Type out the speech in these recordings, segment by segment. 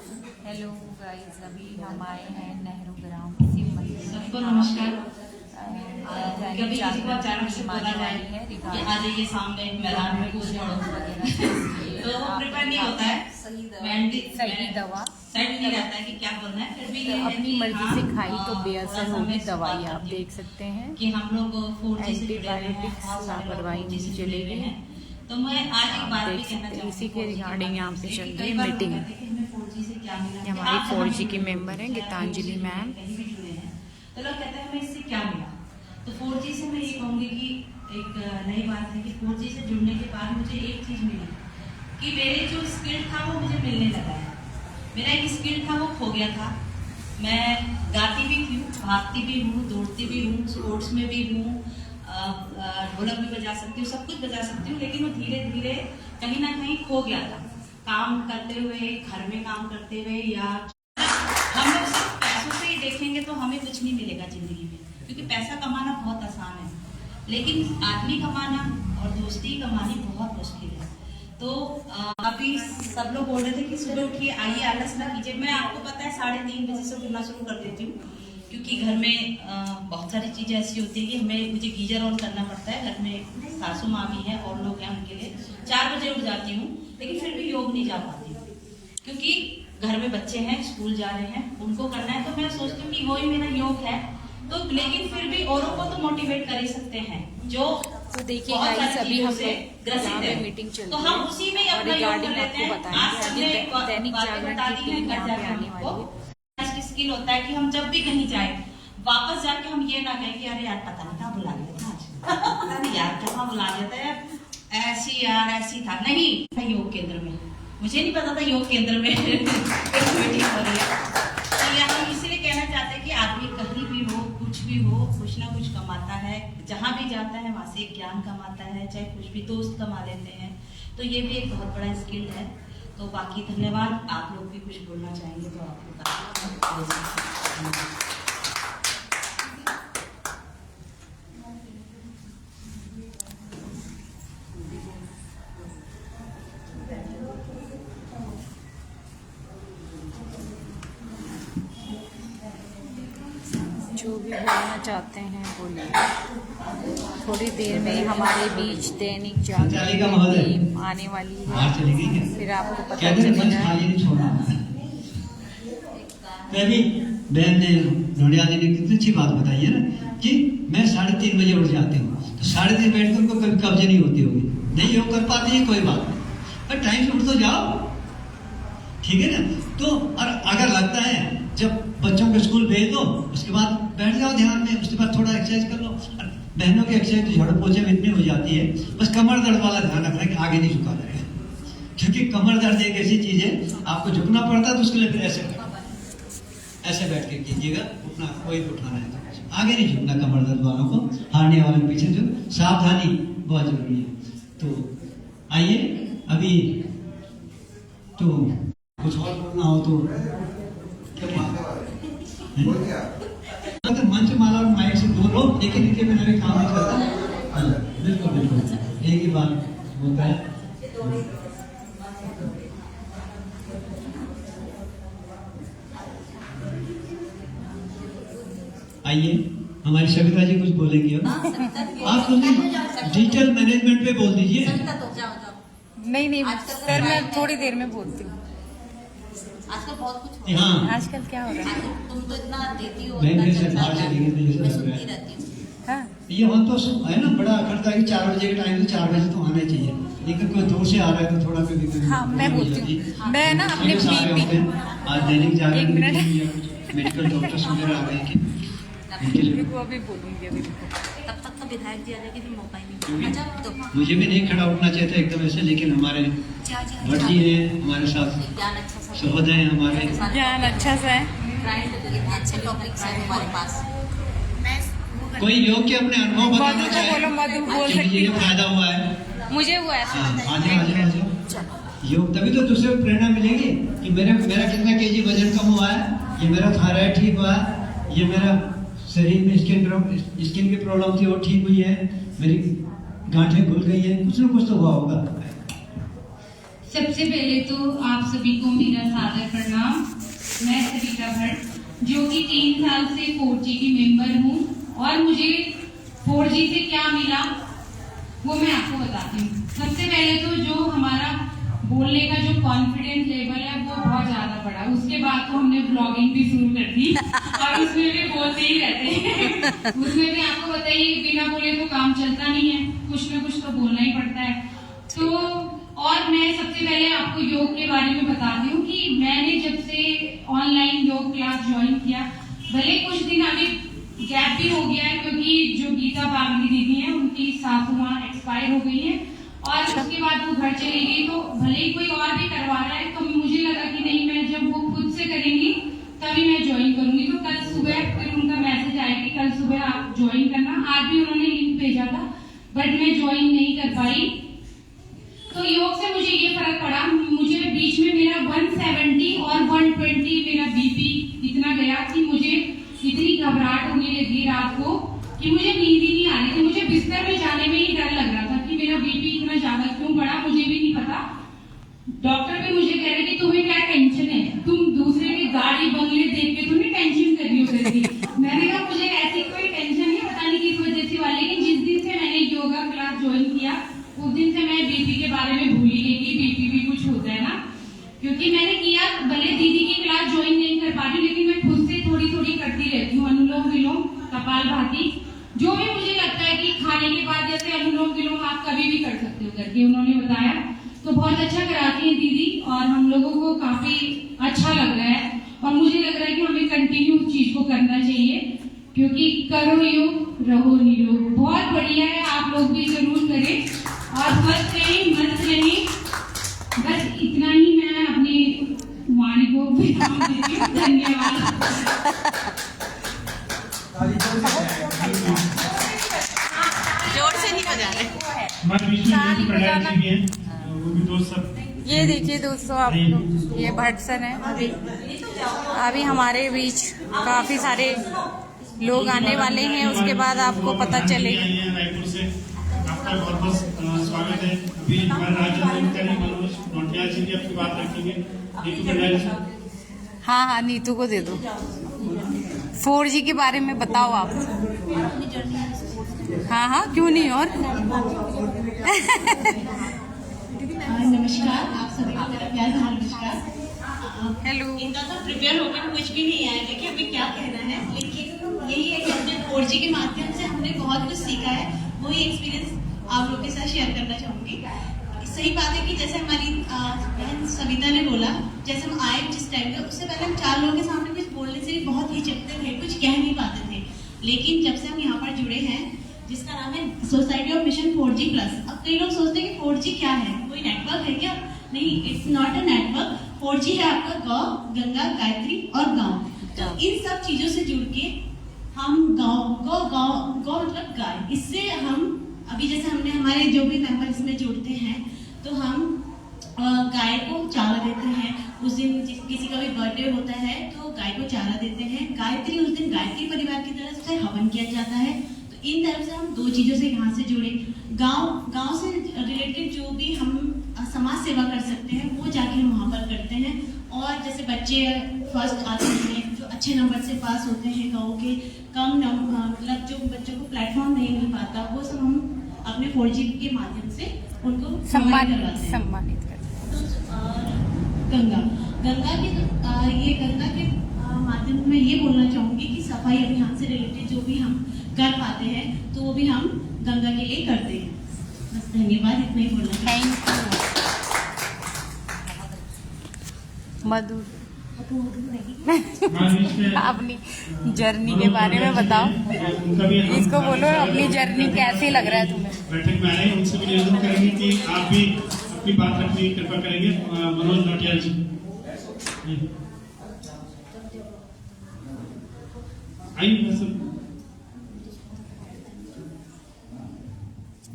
Hello guys, अभी हम आए हैं नेहरू ग्राम शिव मंदिर। सबको नमस्कार। कभी किसी को अचानक से बोला जाए कि आ जाइए सामने मैदान में कुछ तो वो प्रिपेयर नहीं होता है, सही दवा सेट नहीं रहता है कि क्या बोलना है। फिर भी ये है अपनी कि मर्जी से खाई तो बेअसर होगी दवाई। आप कि देख सकते हैं कि हम लोग 4G से जुड़े हुए हैं, एंटीबायोटिक्स बहुत सारे लोग लापरवाही 4G से नहीं जुड़े हुए चलेगी। हैं। तो मैं आज एक बात भी देख कहना सकते हैं, चाहूँगी इसी के रिगार्डिंग यहाँ पे चल रही है मीटिंग। ये हमारी हमारी 4G की मेंबर हैं गीतांजलि मैम। तो लोग कहते हैं हमें इससे क्या मिला। तो 4G से मैं ये कहूँगी कि एक नई बात है कि 4G से जुड़ने के बाद मुझे एक चीज़ मिली कि मेरे जो स्किल था वो मुझे मिलने लगा है। मेरा एक स्किल था वो खो गया था। मैं गाती भी हूँ, भागती भी हूँ, दौड़ती भी हूँ, स्पोर्ट्स में भी हूँ, ढोलक भी बजा सकती हूँ, सब कुछ बजा सकती हूँ, लेकिन वो धीरे धीरे कहीं ना कहीं खो गया था। काम करते हुए, घर में काम करते हुए, या हम लोग सिर्फ पैसों से ही देखेंगे तो हमें कुछ नहीं मिलेगा जिंदगी में, क्योंकि पैसा कमाना बहुत आसान है, लेकिन आदमी कमाना और दोस्ती कमानी बहुत मुश्किल है। तो अभी सब लोग बोल रहे थे कि सुबह उठिए, आइए, आलस ना कीजिए। मैं आपको पता है 3:30 बजे से उठना शुरू कर देती हूँ, क्योंकि घर में बहुत सारी चीज़ें ऐसी होती है कि मुझे गीजर ऑन करना पड़ता है। घर में सासू माँ भी है और लोग हैं, उनके लिए 4 बजे उठ जाती हूँ, लेकिन फिर भी योग नहीं जा पाती हूँ, क्योंकि घर में बच्चे हैं, स्कूल जा रहे हैं, उनको करना है। तो मैं सोचती हूँ कि वही मेरा योग है। तो लेकिन फिर भी औरों को तो मोटिवेट कर ही सकते हैं जो तो देखिए गाइस, अभी हम ग्रसित है, मीटिंग चल तो रही हम है उसी में और अपना योग कर रिगार्डिंग लेते आपको हैं। बताएंगे आज आगे सबने दैनिक बातें जागरण बता की दी हैं, टीम घर यहाँ पे जाके आने वाली है। हमको स्किल होता है कि हम जब भी कहीं जाए वापस जाके हम ये ना कहें कि अरे यार पता नहीं कहाँ बुला लिया था आज, पता नहीं यार कहाँ बुला लिया था यार, ऐसी यार ऐसी था। नहीं, योग केंद्र में मुझे नहीं पता था योग केंद्र में मीटिंग हो रही है। तो ये हम इसलिए कहना चाहते हैं कि आदमी कहीं भी हो, कुछ भी हो, कुछ ना कुछ कमाता है, जहाँ भी जाता है वहाँ से ज्ञान कमाता है, चाहे कुछ भी दोस्त कमा लेते हैं। तो ये भी एक बहुत बड़ा स्किल है। तो बाकी धन्यवाद। आप लोग भी कुछ बोलना चाहेंगे तो आपको जो भी बोलना चाहते हैं बोलिए। थोड़ी देर में हमारे बीच दैनिक जागरण की टीम आने वाली है, फिर आपको पता चलेगा। भी बहन ने नोडिया ने कितनी अच्छी बात बताई है ना कि मैं 3:30 बजे उठ जाती हूँ, तो 3:30 बैठ कर उनको कभी कब्जे नहीं होती होगी, नहीं योग कर पाती है, कोई बात नहीं, पर टाइम से उठ तो जाओ, ठीक है ना। तो और अगर लगता है जब बच्चों को स्कूल भेज दो, उसके बाद बैठ जाओ ध्यान में, उसके बाद थोड़ा एक्सरसाइज कर लो। बहनों की एक्सरसाइज तो झाड़ू पोछे में इतनी हो जाती है, बस कमर दर्द वाला ध्यान रखना कि आगे नहीं झुका जाएगा, क्योंकि कमर दर्द एक ऐसी चीज है, आपको झुकना पड़ता है तो उसके लिए फिर ऐसे बैठ के कीजिएगा, उठना कोई उठाना है तो आगे नहीं झुकना। कमर दर्द वालों को, हारने वालों के पीछे जो सावधानी बहुत जरूरी है। तो आइए, अभी तो कुछ और बोलना हो तो मंच माला और माइक से दूर हो, लेकिन इनके बिना भी काम नहीं करता। बिल्कुल बिल्कुल एक ही बात होता है। आइए, हमारी सविता जी कुछ बोलेंगी। आप कुछ डिजिटल मैनेजमेंट पे बोल दीजिए। नहीं सर, मैं थोड़ी देर में बोलती हूँ। आजकल बहुत कुछ हाँ, आजकल क्या हो रहा है? तुम तो इतना देती हो, बैंक से बाहर चलेंगे तो ये मैं सब सुनती रहती हूँ। हाँ, ये हम तो है ना, बड़ा करता है कि 4 बजे के टाइम, 4 बजे तो आना चाहिए, लेकिन कोई दूर से आ रहा है तो थोड़ा कभी हाँ, मैं बोलती हूँ। मैं ना अपने बीपी आज दैनिक जागरण एक मिनट। मेडिकल डॉक्टर्स वगैरह आ गए कि अभी बोलूंगी अभी। तब तक तो विधायक जी आ जाएगी, फिर मौका ही नहीं। अच्छा, तो मुझे भी नहीं खड़ा उठना चाहिए था एकदम ऐसे, लेकिन हमारे भट्ट जी हैं हमारे साथ, ज्ञान अच्छा सा, सहोदय हैं हमारे, ज्ञान अच्छा सा है। इतने अच्छे टॉपिक्स हैं हमारे पास। कोई योग के अपने अनुभव बताना मधु को चाहे बोलो, मधु बोल कि सकती मुझे ये है। फायदा हुआ है। मुझे हुआ है। हाँ, आ जाओ। योग तभी तो दूसरे को प्रेरणा मिलेगी कि मेरा कितना केजी वजन कम हुआ है, ये मेरा थायराइड ठीक हुआ है, ये मेरा शरीर में स्किन की प्रॉब्लम थी वो ठीक हुई है, मेरी गांठें खुल गई है, कुछ ना कुछ तो हुआ होगा। सबसे पहले तो आप सभी को मेरा सादर प्रणाम। जो कि 3 साल से 4G की मेंबर हूँ, और मुझे 4G से क्या मिला वो मैं आपको बताती हूँ। सबसे पहले तो जो हमारा बोलने का जो कॉन्फिडेंस लेवल है वो बहुत ज्यादा बढ़ा। उसके बाद तो हमने ब्लॉगिंग भी शुरू कर दी और उसमें भी बोलते ही रहते हैं। उसमें भी आपको बताइए, बिना बोले तो काम चलता नहीं है, कुछ ना कुछ तो बोलना ही पड़ता है। तो और मैं सबसे पहले आपको योग के बारे में बताती हूँ कि मैंने जब से ऑनलाइन योग क्लास ज्वाइन किया, भले कुछ दिन अभी गैप भी हो गया है क्योंकि जो गीता बागली दीदी है उनकी सासू माँ एक्सपायर हो गई है और उसके बाद वो घर चली गई। तो भले ही कोई और भी करवा रहा है, तो मुझे लगा कि नहीं, मैं जब वो खुद से करेंगी तभी मैं ज्वाइन करूंगी। तो कल सुबह फिर उनका मैसेज आया कि कल सुबह आप ज्वाइन करना। आज भी उन्होंने लिंक भेजा था, बट मैं ज्वाइन नहीं कर पाई। तो योग से मुझे ये फर्क पड़ा, मुझे बीच में मेरा 170 और 120 मेरा बीपी इतना गया कि मुझे इतनी घबराहट होने लगी रात को कि मुझे नींद ही नहीं आ रही थी। मुझे बिस्तर में जाने में ही डर लग रहा था कि मेरा बीपी इतना ज्यादा क्यों बढ़ा, मुझे भी नहीं पता। डॉक्टर भी मुझे कह रहे कि तुम्हें क्या टेंशन है, तुम दूसरे की गाड़ी बंगले देख के तुम्हें टेंशन कर रही हो करके। मैंने कहा मुझे ऐसी कोई टेंशन नहीं, पता नहीं किस वजह से वाली। लेकिन जिस दिन से मैंने योगा क्लास ज्वाइन किया उस दिन से मैं बीपी के बारे में भूल ही गई कि बीपी भी कुछ होता है ना। क्योंकि मैंने किया, भले दीदी की क्लास ज्वाइन नहीं कर पा रही, लेकिन मैं खुद से थोड़ी थोड़ी करती रहती हूँ, अनुलोम विलोम, कपालभाति, जो भी मुझे लगता है कि खाने के बाद जैसे अनुलोम विलोम आप कभी भी कर सकते हो करके उन्होंने बताया। तो बहुत अच्छा कराती है दीदी और हम लोगों को काफी अच्छा लग रहा है और मुझे लग रहा है कि हमें कंटिन्यू उस चीज को करना चाहिए, क्योंकि करो योग रहो निरोग। बहुत बढ़िया है, आप लोग भी जरूर करें और स्वस्थ रहें, मस्त रहें। बस इतना ही मैं अपनी वाणी को विराम देती हूँ। धन्यवाद। जोर से नहीं बजा रहे। ये देखिए दोस्तों, आप लोग, ये भट्सन है। अभी हमारे बीच काफी सारे लोग आने वाले हैं, उसके बाद आपको पता चलेगा। रायपुर से आपका बहुत बहुत स्वागत है। अभी हमारे राज्य मंत्री मनोज नौटियाल जी भी आपकी बात रखेंगे। नीतू कंडेल जी। हाँ, नीतू को दे दो। 4G के बारे में बताओ आप। हाँ, क्यों नहीं। और नमस्कार, आप सभी को मेरा प्यार भरा नमस्कार। हेलो। इतना तो प्रिपेयर होकर कुछ भी नहीं आया, देखिए हमें क्या कहना है, लेकिन यही है कि हमने 4G के माध्यम से हमने बहुत कुछ सीखा है। वही एक्सपीरियंस आप लोगों के साथ शेयर करना चाहूंगी। सही बात है कि जैसे हमारी बहन सविता ने बोला, जैसे हम आए जिस टाइम पे, उससे पहले हम 4 लोगों के सामने कुछ बोलने से भी बहुत हिचकते थे, कुछ कह नहीं पाते थे। लेकिन जब से हम यहाँ पर जुड़े हैं, जिसका नाम है सोसाइटी ऑफ मिशन 4G+। अब कई लोग सोचते हैं कि 4G क्या है, कोई नेटवर्क है क्या? नहीं, it's not a network. 4G है आपका गौ, गंगा, गायत्री और गांव। तो इन सब चीजों से जुड़ के हम गौ मतलब गाय, इससे हम अभी जैसे हमने हमारे जो भी मेंबर इसमें जुड़ते हैं, तो हम गाय को चारा देते हैं। उस दिन किसी का भी बर्थडे होता है तो गाय को चारा देते हैं। गायत्री, उस दिन गायत्री परिवार की तरफ से हवन किया जाता है। तो इन तरफ से हम 2 चीजों से यहाँ से जुड़े। गांव से रिलेटेड जो भी हम समाज सेवा कर सकते हैं वो जाके हम वहाँ पर करते हैं। और जैसे बच्चे फर्स्ट आते हैं, जो अच्छे नंबर से पास होते हैं, गाँव के कम मतलब जो बच्चों को प्लेटफॉर्म नहीं मिल पाता, वो सब हम अपने 4G के माध्यम से उनको सम्मानित करते हैं। गंगा के माध्यम में ये बोलना चाहूंगी कि सफाई अभियान से रिलेटेड जो भी हम कर पाते हैं तो वो भी हम गंगा के लिए करते हैं। बस धन्यवाद, इतना ही बोलना। Thank you. मधु, अपनी जर्नी के बारे में बताओ। इसको बोलो अपनी जर्नी कैसी लग रहा है तुम्हें। बैठक में आए, उनसे भी निवेदन करेंगे कि आप भी अपनी बात रखने की कृपा करेंगे। मनोज नौटियाल जी आइए।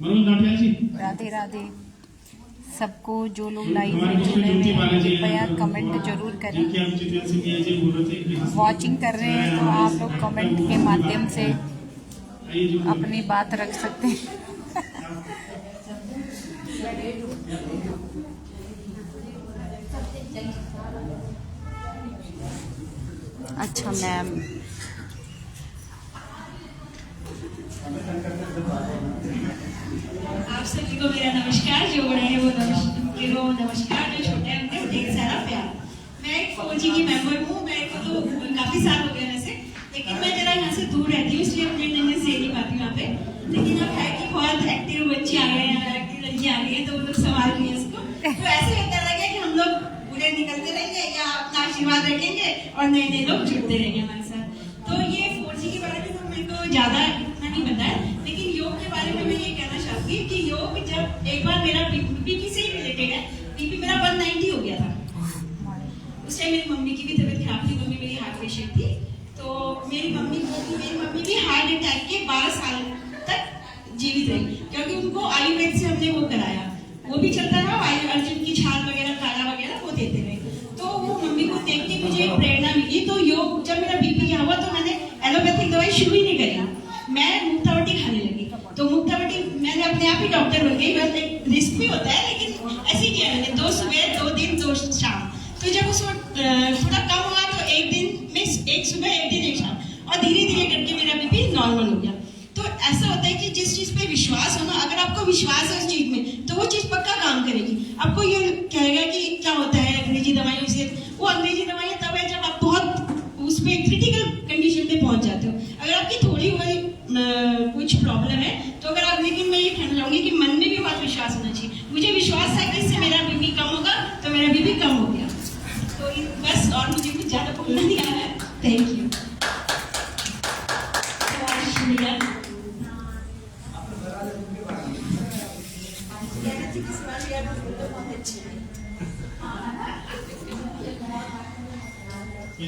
मनोज नौटियाल जी। राधे राधे सबको। जो लोग लाइव में जुड़े हुए हैं कृपया कमेंट जरूर करें। वॉचिंग कर रहे हैं तो आप लोग कमेंट के माध्यम से अपनी बात रख सकते हैं। अच्छा मैम, आप सभी को मेरा नमस्कार। जो बड़े हैं वो नमस्कार, जो छोटे हैं उनको ढेर सारा प्यार। मैं एक 4G की मेंबर हूँ। मेरे को तो काफी साल हो गए वैसे, लेकिन मैं जरा यहाँ से दूर रहती हूँ, इसलिए अपने नंबर से नहीं पाती यहाँ पे। लेकिन अब है कि बहुत एक्टिव बच्चे आ गए हैं, एक्टिव लड़की आ गई है, तो वो लोग संभाल रही है इसको। तो ऐसे लगता लगे कि हम लोग पूरे निकलते रहेंगे या अपना आशीर्वाद रखेंगे और नए नए लोग जुड़ते रहेंगे हमारे साथ। तो ये 4G के बारे में तो मेरे को ज्यादा इतना नहीं पता है, लेकिन योग के बारे में मैं ये कहना चाहूंगी कि योग जब एक बार मेरा बीपी से ही रिलेटेड है, बीपी मेरा 190 हो गया था। उस टाइम मेरी मम्मी की भी तबीयत खराब थी, मम्मी मेरी हार्ट पेशेंट थी। तो मेरी मम्मी भी हार्ट अटैक के 12 साल तक जीवित रही, क्योंकि उनको आयुर्वेद से हमने वो कराया, वो भी चलता रहा, अर्जुन की छाल वगैरह, काढ़ा वगैरह वो देते रहे। तो वो मम्मी को देख के मुझे एक प्रेरणा मिली। तो योग जब मेरा बीपी क्या हुआ तो मैंने एलोपैथिक दवाई शुरू ही नहीं करी, मैं मुक्तावटी खाने लगी। तो मुक्तावटी मैंने अपने आप ही डॉक्टर बन गई। बस एक रिस्क भी होता है, लेकिन ऐसे ही किया मैंने, 2 सुबह 2 दिन 2 शाम। तो जब उसको थोड़ा कम हुआ तो एक दिन में 1 सुबह 1 दिन 1 शाम, और धीरे धीरे करके मेरा बीपी नॉर्मल हो गया। तो ऐसा होता है कि जिस चीज पे विश्वास हो ना, अगर आपको विश्वास है उस चीज में, तो वो चीज पक्का काम करेगी। आपको ये कहेगा कि क्या होता है अंग्रेजी दवाइयों से, वो अंग्रेजी दवाइयां तब है जब आप बहुत उस पे क्रिटिकल कंडीशन पे पहुंच जाते हो। अगर आपकी थोड़ी वही कुछ प्रॉब्लम है तो अगर आप, लेकिन मैं ये कहना चाहूंगी कि मन में भी बहुत विश्वास होना चाहिए। मुझे विश्वास था कि इससे मेरा बीपी कम होगा, तो मेरा बीपी कम हो गया। तो बस, और मुझे कुछ ज्यादा बोलना नहीं आ रहा है। Thank you.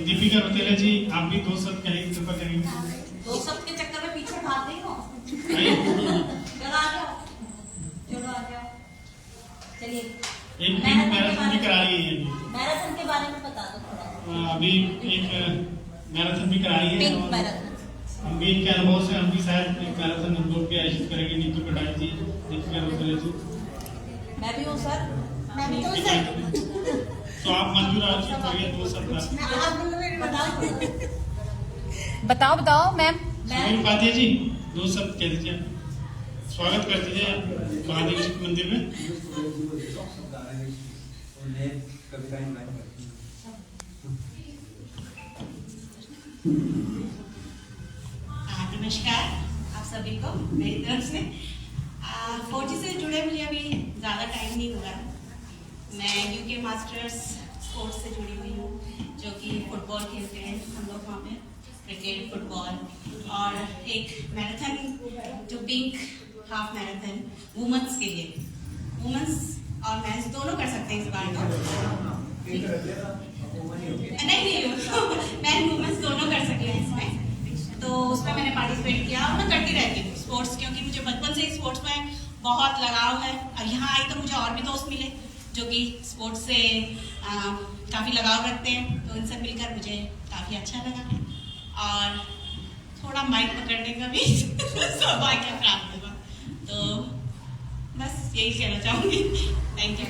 दीपिका रौतेला जी, आप भी 2 शब्द कहेंगे, कृपा करेंगे। 2 शब्द के चक्कर में पीछे भाग रही हो। चलो आ जाओ, चलिए। एक मैराथन भी करा रही है, मैराथन के बारे में बता दो थोड़ा। अभी एक मैराथन भी करा रही है। Pink marathon. हम भी इनके अनुभव से हम भी शायद एक मैराथन हम लोग भी आयोजित करेंगे। नीतू कटाई जी, दीपिका रौतेला जी, मैं भी हूँ सर, मैं भी हूँ ठीक सर। है। तो आप मंजूर आलोचना करिए 2 शब्द। बताओ मैम। सुनील पातिया जी, 2 शब्द कह दीजिए, स्वागत कर दीजिए महादेव जी के मंदिर में। नमस्कार आप सभी को मेरी तरफ से। 4G से जुड़े मुझे अभी ज़्यादा टाइम नहीं हुआ है। मैं यूके मास्टर्स स्पोर्ट्स से जुड़ी हुई हूँ, जो कि फुटबॉल खेलते हैं हम लोग वहाँ पे, क्रिकेट, फुटबॉल, और एक मैराथन जो पिंक हाफ मैराथन वुमेंस के लिए, वुमेंस और मेंस दोनों कर सकते हैं इस बार। नहीं मैन वुमेंस दोनों कर सकते हैं इसमें। तो उसमें मैंने पार्टिसिपेट किया और मैं करती रहती हूँ स्पोर्ट्स, क्योंकि मुझे बचपन से स्पोर्ट्स में बहुत लगाव है। और यहाँ आई तो मुझे और भी दोस्त मिले जो कि स्पोर्ट्स से काफ़ी लगाव रखते हैं, तो इनसे मिलकर मुझे काफ़ी अच्छा लगा और थोड़ा माइक पकड़ने का भी सौभाग्य प्राप्त हुआ। तो बस यही कहना चाहूँगी। Thank you.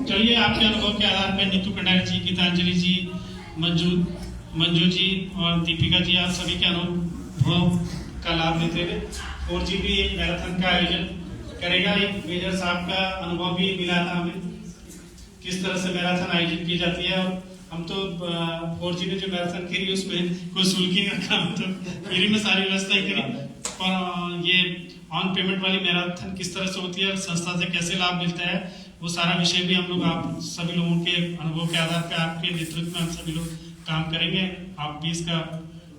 चलिए, आपके अनुभव के आधार पर नीतू कटारी जी, गीतांजलि जी, मंजू जी और दीपिका जी, आप सभी के अनुभव का लाभ लेते हुए 4G भी एक मैराथन का आयोजन करेगा। एक मेजर साहब का अनुभव भी मिला था हमें, किस तरह से मैराथन आयोजित की जाती है। और हम तो 4G ने जो मैराथन करी उसमें कोई शुल्क ही नहीं रखा, तो फ्री में सारी व्यवस्था करी। और ये ऑन पेमेंट वाली मैराथन किस तरह से होती है और संस्था से कैसे लाभ मिलता है, वो सारा विषय भी हम लोग आप सभी लोगों के अनुभव के आधार पर आपके नेतृत्व में हम सभी लोग काम करेंगे। आप भी इसका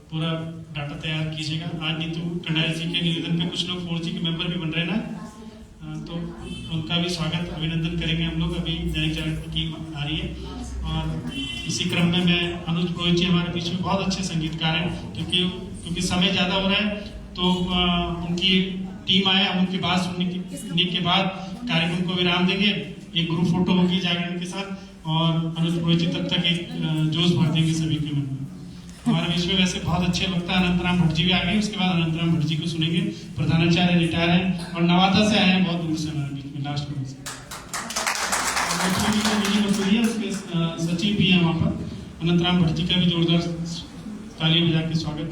पूरा डाटा तैयार कीजिएगा। आज नीतू कटारी जी के निवेदन पे कुछ लोग 4G के मेंबर भी बन रहे हैं ना, तो उनका भी स्वागत अभिनंदन करेंगे हम लोग। अभी दैनिक जागरण की टीम आ रही है और इसी क्रम में मैं अनुज पुरोहित जी हमारे बीच में बहुत अच्छे संगीतकार हैं, क्योंकि समय ज़्यादा हो रहा है तो उनकी टीम आए, हम उनकी बात सुनने के बाद कार्यक्रम को विराम देंगे। एक ग्रुप फोटो होगी जागरण के साथ और अनुज पुरोहित जी तब तक एक जोश भर देंगे सभी के मन में। हमारे बीच में वैसे बहुत अच्छे वक्ता अनंतराम भट्ट जी भी आ गए, उसके बाद अनंतराम भट्ट जी को सुनेंगे। प्रधानाचार्य रिटायर हैं और नवादा से आए हैं, बहुत दूर से हमारे बीच में लास्ट में। जी का विजय कपूरिया, उसके सचिव भी हैं वहाँ पर, अनंतराम भट्ट जी का भी जोरदार ताली बजा के स्वागत।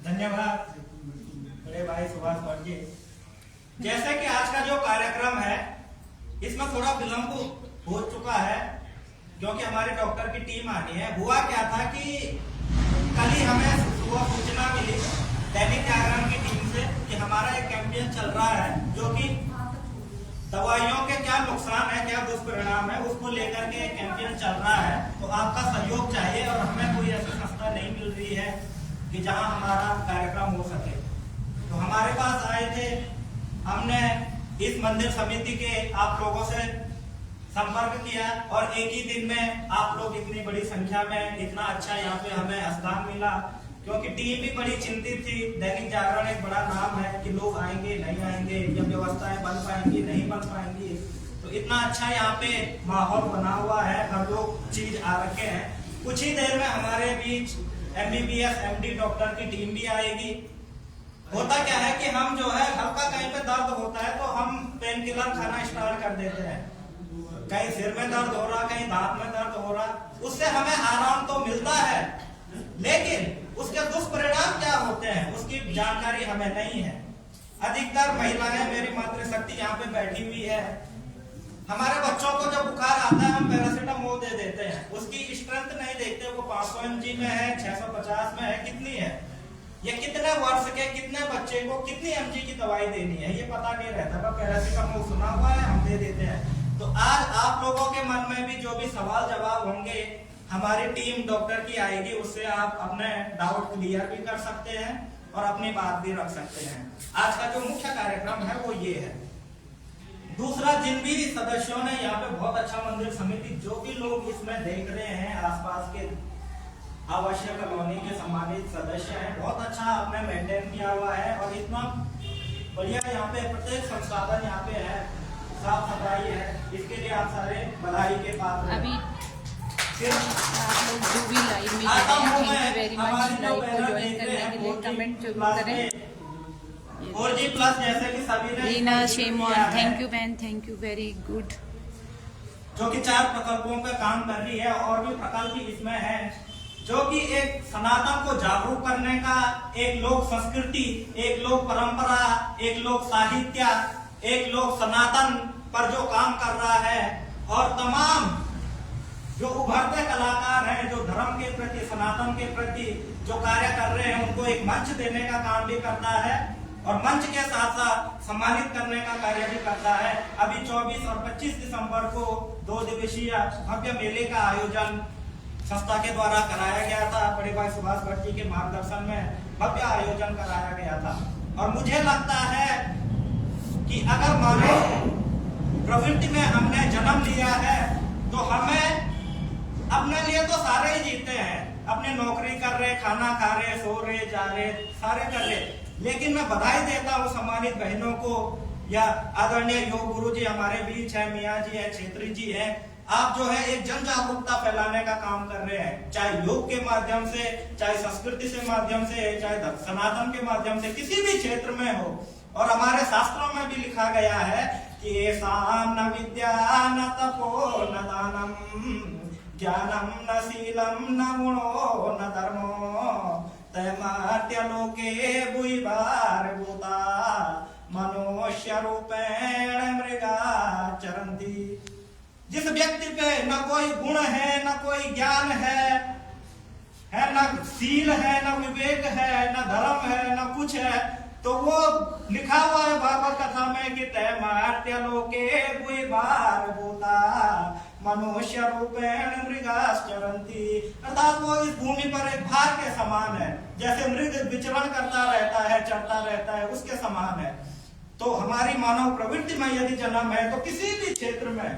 धन्यवाद बड़े भाई सुभाष भट्ट जी। जैसे कि आज का जो कार्यक्रम है इसमें थोड़ा विलंब हो चुका है क्योंकि हमारे डॉक्टर की टीम आनी है। हुआ क्या था कि कल ही हमें सुबह सूचना मिली दैनिक जागरण की टीम से कि हमारा एक कैंपेन चल रहा है जो कि दवाइयों के क्या नुकसान है, क्या दुष्परिणाम है, उसको लेकर के कैंपेन चल रहा है। तो आपका सहयोग चाहिए और हमें कोई ऐसी संस्था नहीं मिल रही है कि जहां हमारा कार्यक्रम हो सके। तो हमारे पास आए थे, हमने इस मंदिर समिति के आप लोगों से संपर्क किया और एक ही दिन में आप लोग इतनी बड़ी संख्या में इतना अच्छा यहाँ पे हमें स्थान मिला, क्योंकि टीम भी बड़ी चिंतित थी। दैनिक जागरण एक बड़ा नाम है कि लोग आएंगे नहीं आएंगे, या व्यवस्थाएं बन पाएंगी नहीं बन पाएंगी। तो इतना अच्छा यहाँ पे माहौल बना हुआ है, हर लोग चीज आ रखे हैं। कुछ ही देर में हमारे बीच MBBS MD डॉक्टर की टीम भी आएगी। होता क्या है कि हम जो है हल्का कहीं पे दर्द होता है तो हम पेन किलर खाना स्टार्ट कर देते हैं, कहीं सिर में दर्द हो रहा, कहीं दांत में दर्द हो रहा, उससे हमें आराम तो मिलता है, लेकिन उसके दुष्परिणाम क्या होते हैं उसकी जानकारी हमें नहीं है। अधिकतर महिलाएं, मेरी मातृशक्ति यहाँ पे बैठी हुई है, हमारे बच्चों को जब बुखार आता है हम पैरासीटामोल दे देते हैं, उसकी स्ट्रेंथ नहीं देखते, वो 500 mg में है, 650 में है, कितनी है, ये कितने वर्ष के कितने बच्चे को कितनी mg की दवाई देनी है ये पता नहीं रहता। पैरासीटामोल सुना हुआ है, हम दे देते हैं। तो आज आप लोगों के मन में भी जो भी सवाल जवाब होंगे, हमारी टीम डॉक्टर की आएगी, उससे आप अपने डाउट क्लियर भी कर सकते हैं और अपनी बात भी रख सकते हैं। आज का जो मुख्य कार्यक्रम है वो ये है। दूसरा, जिन भी सदस्यों ने यहाँ पे बहुत अच्छा मंदिर समिति, जो भी लोग इसमें देख रहे हैं, आसपास के आवासीय कॉलोनी के सम्मानित सदस्य हैं, बहुत अच्छा आपने मेंटेन किया हुआ है और इतना बढ़िया यहाँ पे प्रत्येक संसाधन यहाँ पे है, साफ सफाई है, इसके लिए आप सारे बधाई के पात्र हैं। अभी आप लोग जो भी लाइव में thank you very much, live को ज्वाइन करने के लिए कमेंट जरूर करें। 4G+ जैसे कि सभी ने रीना शेमोन, थैंक यू बहन, थैंक यू, वेरी गुड। जो कि 4 प्रकल्पों पे काम कर रही है और भी प्रकल्प इसमें है, जो कि एक सनातन को जागरूक करने का, एक लोक संस्कृति, एक लोक परंपरा, एक लोक साहित्य, एक लोक सनातन पर जो काम कर रहा है और तमाम जो उभरते कलाकार हैं, जो धर्म के प्रति, सनातन के प्रति जो कार्य कर रहे हैं, उनको एक मंच देने का काम भी करता है और मंच के साथ साथ सम्मानित करने का कार्य भी करता है। अभी 24 और 25 दिसंबर को 2 दिवसीय भव्य मेले का आयोजन संस्था के द्वारा कराया गया था। बड़े भाई सुभाष भट्ट जी के मार्गदर्शन में भव्य आयोजन कराया गया था और मुझे लगता है कि अगर मानव प्रवृत्ति में हमने जन्म लिया है तो हमें अपने लिए तो सारे ही जीते हैं, अपनी नौकरी कर रहे, खाना खा रहे, सो रहे, जा रहे, सारे कर रहे, लेकिन मैं बधाई देता हूँ सम्मानित बहनों को या आदरणीय योग गुरु जी हमारे बीच है, मियाँ जी है, छेत्री जी है, आप जो है एक जन जागरूकता फैलाने का काम कर रहे हैं, चाहे योग के माध्यम से, चाहे संस्कृति से माध्यम से, चाहे सनातन के माध्यम से, किसी भी क्षेत्र में हो। और हमारे शास्त्रों में भी लिखा गया है कि येषां न विद्या न तपो न दानम ज्ञानम न शीलम न गुणो न धर्मो तैमार्त्य लोके भूयिवार भूता मनुष्य रूपेण मृगा चरन्ति। जिस व्यक्ति पे न कोई गुण है, न कोई ज्ञान है, न शील है, न विवेक है, न धर्म है, न कुछ है, तो वो लिखा हुआ है भागवत कथा में कि तैमार्त्य लोके भूयिवार भूता मनुष्य रूपेण मृगाश्चरन्ति, अर्थात वो इस भूमि पर एक भार के समान है, जैसे मृग विचरण करता रहता है, चलता रहता है, उसके समान है। तो हमारी मानव प्रवृत्ति में यदि जन्म है तो किसी भी क्षेत्र में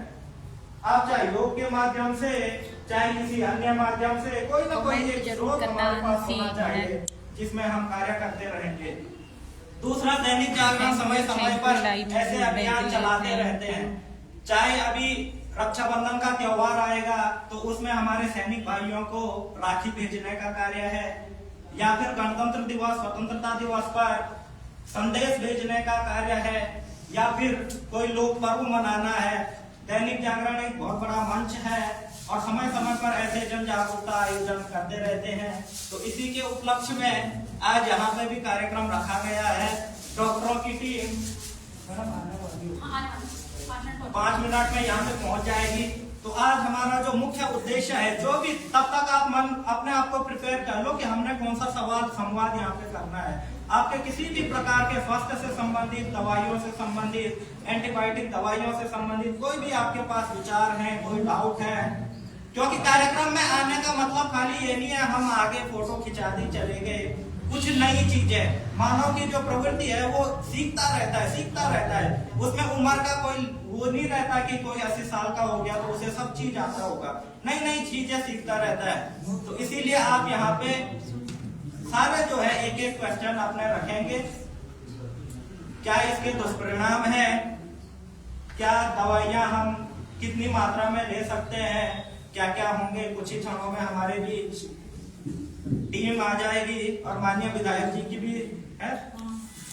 आप चाहे योग के माध्यम से, चाहे किसी अन्य माध्यम से, कोई ना कोई एक स्रोत हमारे पास होना चाहिए जिसमें हम कार्य करते रहेंगे। दूसरा, दैनिक जागरण समय समय पर ऐसे अभियान चलाते रहते हैं, चाहे अभी रक्षाबंधन का त्योहार आएगा तो उसमें हमारे सैनिक भाइयों को राखी भेजने का कार्य है, या फिर गणतंत्र दिवस, स्वतंत्रता दिवस पर संदेश भेजने का कार्य है या फिर कोई लोक पर्व मनाना है। दैनिक जागरण एक बहुत बड़ा मंच है और समय समय पर ऐसे जन जागरूकता आयोजन करते रहते हैं। तो इसी के उपलक्ष्य में आज यहाँ पे भी कार्यक्रम रखा गया है। डॉक्टरों की टीम 5 मिनट में यहाँ पे पहुंच जाएगी। तो आज हमारा जो मुख्य उद्देश्य है, जो भी तब तक आप अपने आप को प्रिपेयर कर लो कि हमने कौन सा सवाल संवाद यहाँ पे करना है। आपके किसी भी प्रकार के स्वास्थ्य से संबंधित, दवाइयों से संबंधित, एंटीबायोटिक दवाइयों से संबंधित कोई भी आपके पास विचार है, कोई डाउट है, क्योंकि कार्यक्रम में आने का मतलब खाली ये नहीं है हम आगे फोटो खिंचा दी चले गए। कुछ नई चीजें, मानव की जो प्रवृत्ति है वो सीखता रहता है। उसमें उम्र का कोई वो नहीं रहता कि कोई 80 साल का हो गया तो उसे सब चीज आता होगा। नई चीजें सीखता रहता है। तो इसीलिए आप यहाँ पे सारे जो है एक एक क्वेश्चन अपने रखेंगे। क्या इसके दुष्परिणाम है, क्या दवाइयां हम कितनी मात्रा में ले सकते हैं, क्या क्या होंगे। कुछ ही क्षणों में हमारे बीच टीम आ जाएगी और माननीय विधायक जी की भी है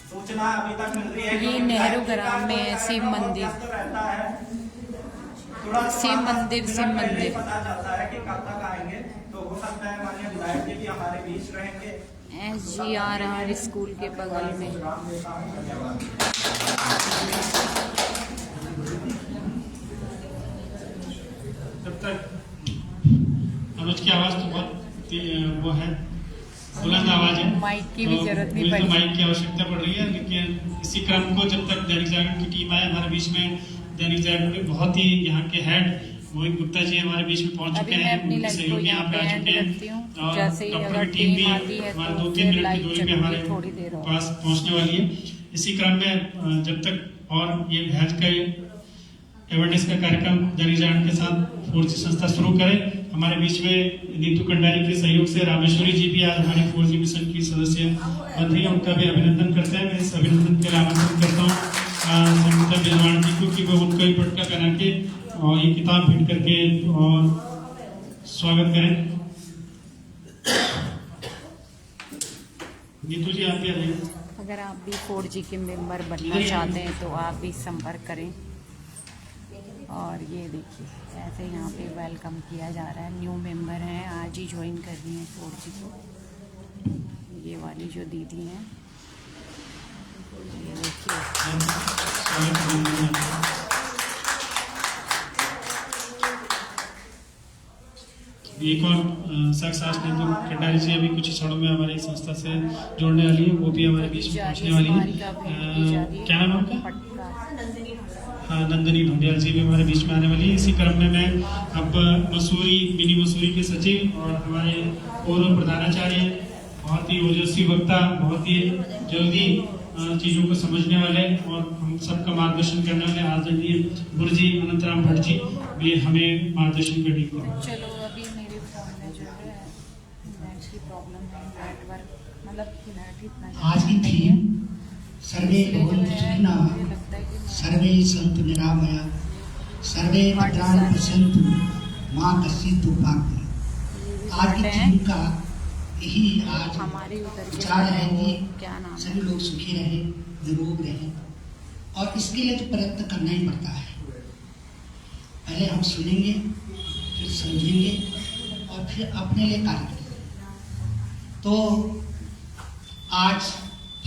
सूचना अभी तक मिल रही है। ये नेहरू ग्राम में है शिव मंदिर, रहता है थोड़ा शिव मंदिर पता चलता है कि कब तक आएंगे। तो हो सकता है माननीय विधायक जी भी हमारे बीच रहेंगे। SGRR स्कूल के बगल में। जब तक अनुज की आवाज तो बहुत वो है, बुलंद आवाज है, माइक की भी जरूरत नहीं तो पड़ी। माइक की आवश्यकता पड़ रही है। लेकिन इसी क्रम को जब तक दैनिक जागरण की टीम आए हमारे बीच में, दैनिक जागरण के बहुत ही यहाँ के हेड मोहित गुप्ता जी हमारे बीच में पहुंच चुके हैं, उनके सहयोगी यहाँ पे आ चुके हैं और डॉक्टर की टीम भी हमारे 2-3 मिनट की दूरी पे हमारे पास पहुंचने वाली है। इसी क्रम में जब तक और ये हेल्थ का अवेयरनेस का कार्यक्रम दैनिक जागरण के साथ 4G संस्था शुरू करें। हमारे बीच में नीतू कंडारी के सहयोग से रामेश्वरी जी भी आज हमारे 4G मिशन की सदस्य बन रही है, उनका भी अभिनंदन करते हैं। मैं इस अभिनंदन के लिए आमंत्रित करता हूँ संगीता बिजवाण जी को कि वो उनका ही पटका पहना के और ये किताब भेंट करके और स्वागत करें। नीतू जी आप भी आइए। अगर आप भी 4G के मेंबर बनना चाहते हैं तो आप भी संपर्क करें। और ये देखिए ऐसे यहाँ पे वेलकम किया जा रहा है। न्यू मेंबर हैं, आज ही ज्वाइन कर रही हैं 4G को। ये वाली जो दीदी हैं, ये देखिए। एक और शख्स आज नीतू कंडारी जी अभी कुछ क्षणों में हमारी संस्था से जोड़ने वाली है, वो भी हमारे बीच में पहुंचने वाली है। क्या नाम है उनका? हाँ, नंदिनी ढूंढियाल जी भी हमारे बीच में आने वाली है। इसी क्रम में मैं अब मिनी मसूरी के सचिव और हमारे पूर्व प्रधानाचार्य, बहुत ही ओजस्वी वक्ता, बहुत ही जल्दी चीजों को समझने वाले और हम सबका मार्गदर्शन करने वाले आदरणीय गुरुजी अनंतराम भट्ट जी भी हमें मार्गदर्शन करेंगे। चलो अभी मेरे फोन में जो है नेट की प्रॉब्लम है, नेटवर्क मतलब नेट इतना आज की थीम सर्वे भवन्तु सुखिनः, सर्वे सन्तु निरामया, सर्वे भद्राणि पश्यन्तु मा कश्चित् दुर्भाग्यः। आज की थीम का यही आज हमारे उधर विचार है कि क्या नाम सभी लोग सुखी रहे, निरोग रहे और इसके लिए तो प्रयत्न करना ही पड़ता है। पहले हम सुनेंगे, फिर समझेंगे और फिर अपने लिए कार्य करेंगे। तो आज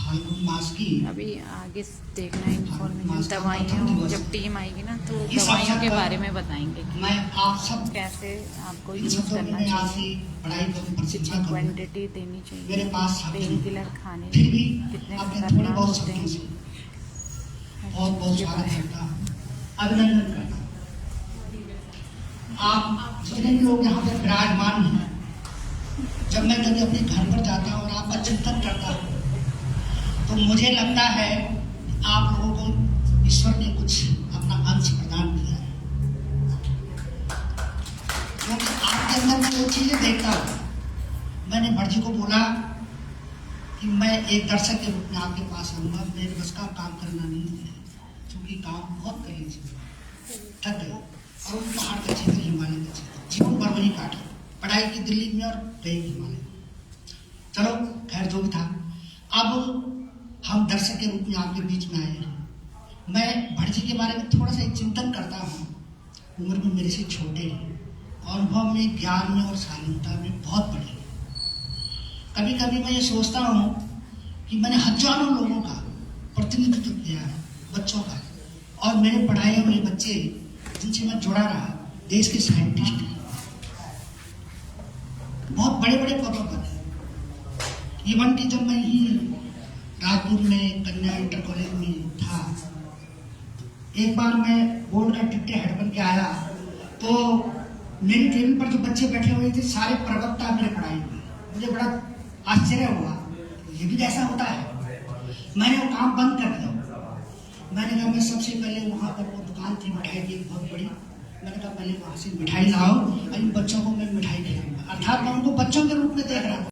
फाल्गुन मास की अभी आगे देखना इन्फॉर्मेशन दवाइयों, जब टीम आएगी ना तो दवाइयों के बारे में बताएंगे कि मैं आप सब कैसे आपको इन यूज सब करना में आज चाहिए, से पढ़ाई करूं, प्रशिक्षण करूं। क्वांटिटी देनी चाहिए, मेरे पास पेन किलर खाने फिर भी कितने आपने थोड़े खतरनाक बहुत होते शब्दों हैं। से बहुत बहुत स्वागत करता हूं, अभिनंदन करता हूं। आप जितने भी लोग यहाँ पर विराजमान हैं, जब मैं कभी अपने घर पर जाता हूँ और आपका चिंतन करता हूँ तो मुझे लगता है आप लोगों को ईश्वर ने कुछ अपना अंश प्रदान किया है, क्योंकि आपके अंदर मैं वो चीजें देखता हूँ। मैंने भट्ट जी को बोला कि मैं एक दर्शक के रूप में आपके पास आऊँगा, मेरे बस का काम करना नहीं है, क्योंकि काम बहुत कहीं से थक गए और वो पहाड़ का क्षेत्र, हिमालय का क्षेत्र, जीवन पर वही काटा, पढ़ाई की दिल्ली में और गई हिमालय। चलो खैर जो भी था, अब हम दर्शक के रूप में आपके बीच में आए हैं। मैं भटजी के बारे में थोड़ा सा चिंतन करता हूँ। उम्र में मेरे से छोटे हैं, अनुभव में, ज्ञान में और शालीनता में बहुत बड़े हैं। कभी कभी मैं ये सोचता हूँ कि मैंने हजारों लोगों का प्रतिनिधित्व किया है, बच्चों का, और मेरे पढ़ाए हुए बच्चे जिनसे मैं जुड़ा रहा, देश के साइंटिस्ट हैं, बहुत बड़े बड़े पदों पर हैं। इवन कि जब मैं ही राजपुर में कन्या इंटर कॉलेज में था, एक बार मैं बोर्ड का डिप्टी हेड बन के आया तो मेरी टेबल पर जो बच्चे बैठे हुए थे सारे प्रवक्ता मेरे पढ़ाए हुए। मुझे बड़ा आश्चर्य हुआ, ये भी ऐसा होता है। मैंने वो काम बंद कर दिया। मैंने कहा मैं सबसे पहले वहाँ पर वो दुकान थी मिठाई की बहुत बड़ी, मैंने कहा पहले वहाँ से मिठाई लाओ और इन बच्चों को मैं मिठाई खिलाऊंगा। अर्थात मैं उनको बच्चों के रूप में देख रहा हूँ।